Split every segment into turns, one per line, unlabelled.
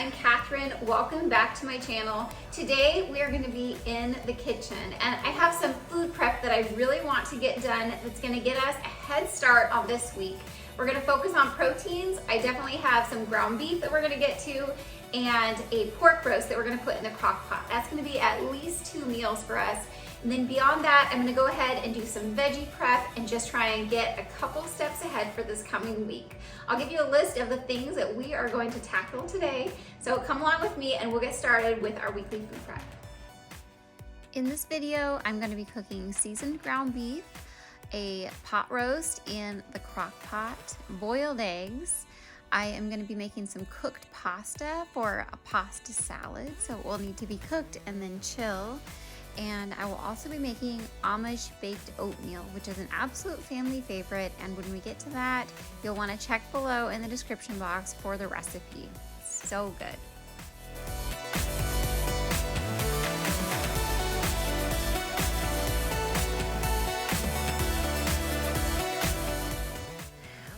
I'm Catherine. Welcome back to my channel. Today we are going to be in the kitchen and I have some food prep that I really want to get done that's going to get us a head start on this week. We're going to focus on proteins. I definitely have some ground beef that we're going to get to and a pork roast that we're going to put in the crock pot. That's going to be at least 2 meals for us. And then beyond that, I'm going to go ahead and do some veggie prep and just try and get a couple steps ahead for this coming week. I'll give you a list of the things that we are going to tackle today. So come along with me and we'll get started with our weekly food prep. In this video, I'm going to be cooking seasoned ground beef, a pot roast in the crock pot, boiled eggs. I am going to be making some cooked pasta for a pasta salad, so it will need to be cooked and then chill. And I will also be making Amish baked oatmeal, which is an absolute family favorite. And when we get to that, you'll want to check below in the description box for the recipe. So good.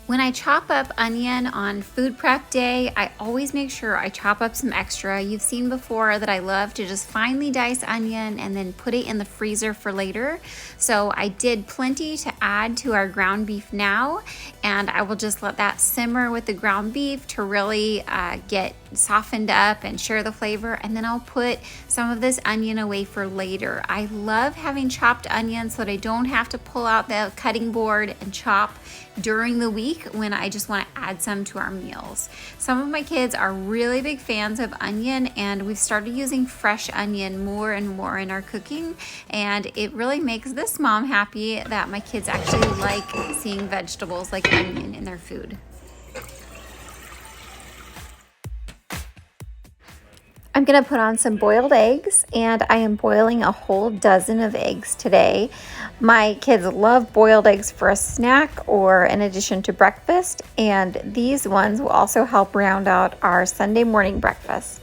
When I chop up onion on food prep day, I always make sure I chop up some extra. You've seen before that I love to just finely dice onion and then put it in the freezer for later. So I did plenty to add to our ground beef now, and I will just let that simmer with the ground beef to really get softened up and share the flavor, and then I'll put some of this onion away for later. I love having chopped onions so that I don't have to pull out the cutting board and chop during the week when I just want to add some to our meals. Some of my kids are really big fans of onion, and we've started using fresh onion more and more in our cooking, and it really makes this mom happy that my kids actually like seeing vegetables like onion in their food. I'm gonna put on some boiled eggs, and I am boiling a whole dozen of eggs today. My kids love boiled eggs for a snack or in addition to breakfast, and these ones will also help round out our Sunday morning breakfast.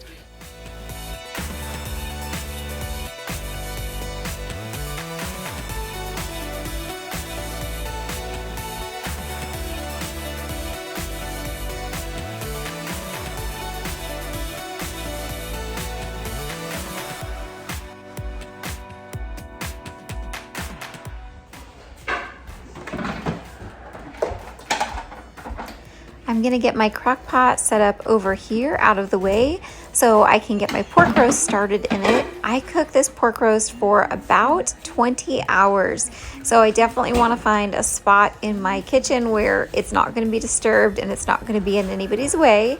I'm gonna get my crock pot set up over here out of the way so I can get my pork roast started in it. I cook this pork roast for about 20 hours. So I definitely wanna find a spot in my kitchen where it's not gonna be disturbed and it's not gonna be in anybody's way.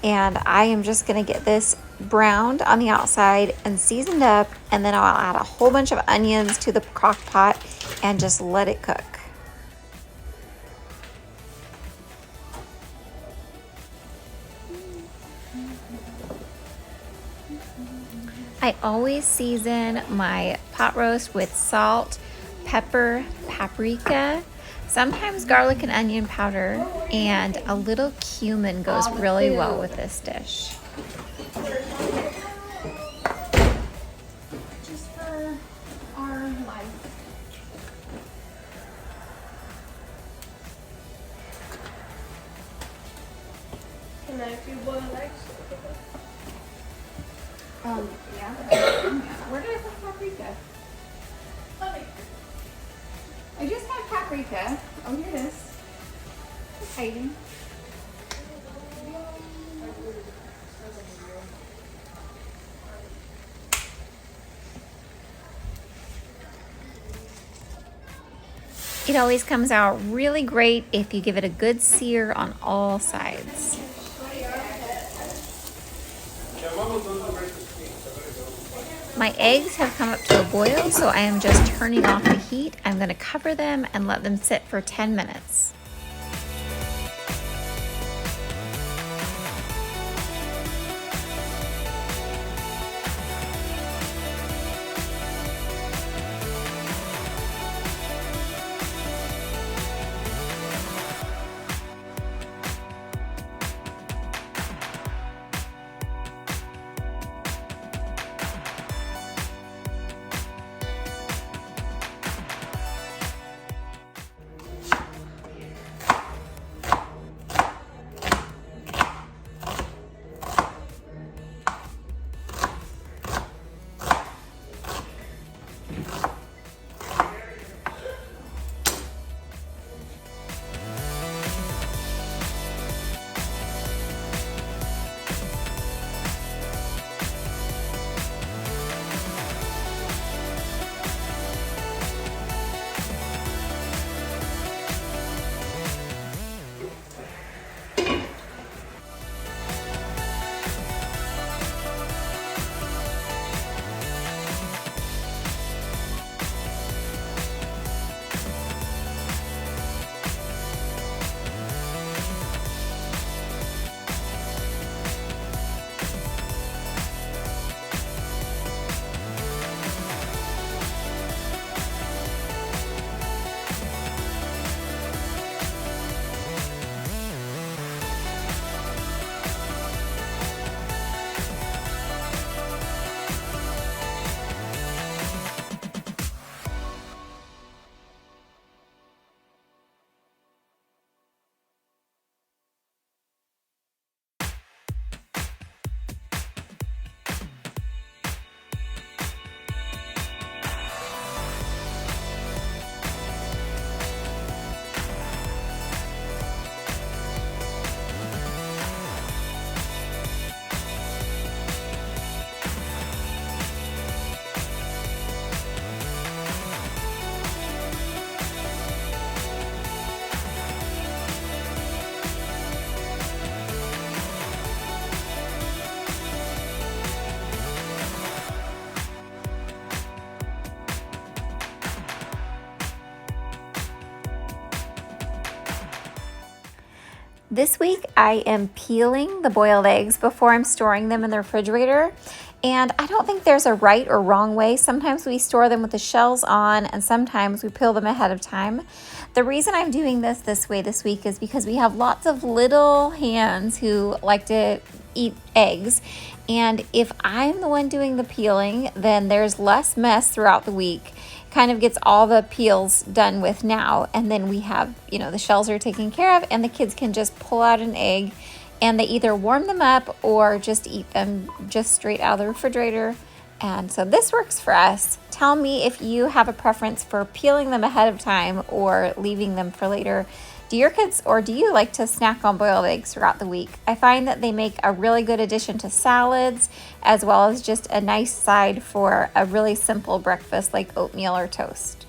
And I am just gonna get this browned on the outside and seasoned up, and then I'll add a whole bunch of onions to the crock pot and just let it cook. I always season my pot roast with salt, pepper, paprika, sometimes garlic and onion powder, and a little cumin goes really well with this dish. Just for our life.
Can I do boiled eggs?
Yeah. Where did I put paprika? I just had paprika. Oh, here it is. It's hiding. It always comes out really great if you give it a good sear on all sides. My eggs have come up to a boil, so I am just turning off the heat. I'm going to cover them and let them sit for 10 minutes. This week I am peeling the boiled eggs before I'm storing them in the refrigerator. And I don't think there's a right or wrong way. Sometimes we store them with the shells on and sometimes we peel them ahead of time. The reason I'm doing this way this week is because we have lots of little hands who like to eat eggs. And if I'm the one doing the peeling, then there's less mess throughout the week. Kind of gets all the peels done with now, and then we have, the shells are taken care of, and the kids can just pull out an egg and they either warm them up or just eat them just straight out of the refrigerator. And so this works for us. Tell me if you have a preference for peeling them ahead of time or leaving them for later. Do your kids, or do you like to snack on boiled eggs throughout the week? I find that they make a really good addition to salads, as well as just a nice side for a really simple breakfast like oatmeal or toast.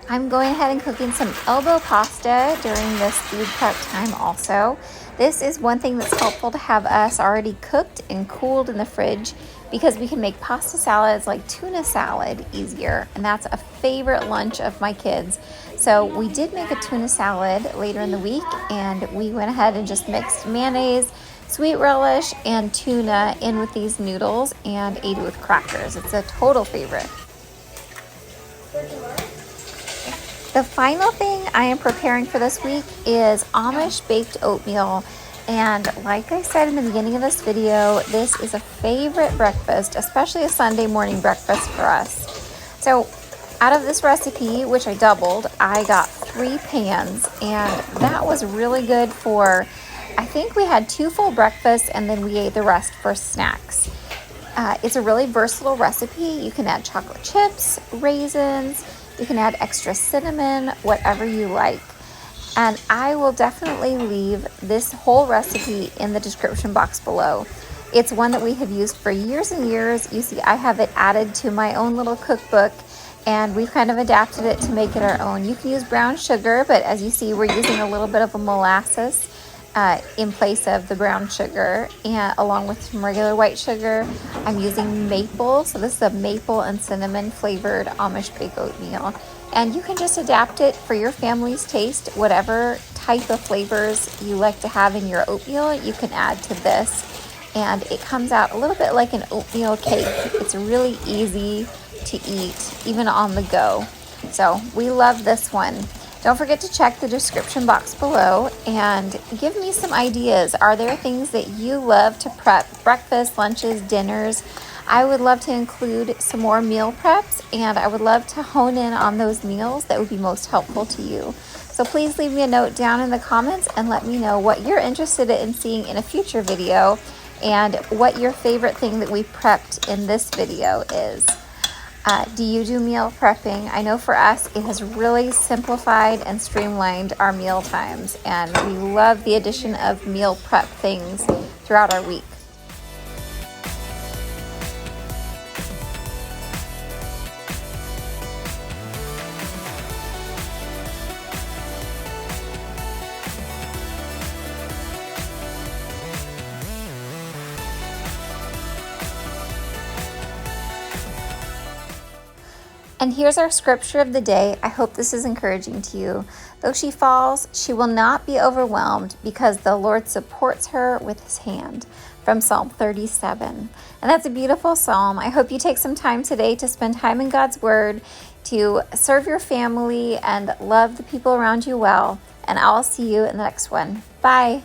I'm going ahead and cooking some elbow pasta during this food prep time also. This is one thing that's helpful to have us already cooked and cooled in the fridge because we can make pasta salads like tuna salad easier, and that's a favorite lunch of my kids. So we did make a tuna salad later in the week, and we went ahead and just mixed mayonnaise, sweet relish, and tuna in with these noodles and ate it with crackers. It's a total favorite. The final thing I am preparing for this week is Amish baked oatmeal. And like I said in the beginning of this video, this is a favorite breakfast, especially a Sunday morning breakfast for us. So out of this recipe, which I doubled, I got 3 pans, and that was really good for, I think we had 2 full breakfasts and then we ate the rest for snacks. It's a really versatile recipe. You can add chocolate chips, raisins, you can add extra cinnamon, whatever you like. And I will definitely leave this whole recipe in the description box below. It's one that we have used for years and years. You see, I have it added to my own little cookbook, and we've kind of adapted it to make it our own. You can use brown sugar, but as you see, we're using a little bit of a molasses in place of the brown sugar, and along with some regular white sugar. I'm using maple, so this is a maple and cinnamon flavored Amish baked oatmeal. And you can just adapt it for your family's taste. Whatever type of flavors you like to have in your oatmeal, you can add to this. And it comes out a little bit like an oatmeal cake. It's really easy to eat, even on the go. So we love this one. Don't forget to check the description box below and give me some ideas. Are there things that you love to prep? Breakfast, lunches, dinners? I would love to include some more meal preps, and I would love to hone in on those meals that would be most helpful to you. So please leave me a note down in the comments and let me know what you're interested in seeing in a future video and what your favorite thing that we prepped in this video is. Do you do meal prepping? I know for us, it has really simplified and streamlined our meal times, and we love the addition of meal prep things throughout our week. And here's our scripture of the day. I hope this is encouraging to you. Though she falls, she will not be overwhelmed because the Lord supports her with his hand. From Psalm 37. And that's a beautiful psalm. I hope you take some time today to spend time in God's word, to serve your family and love the people around you well. And I'll see you in the next one. Bye.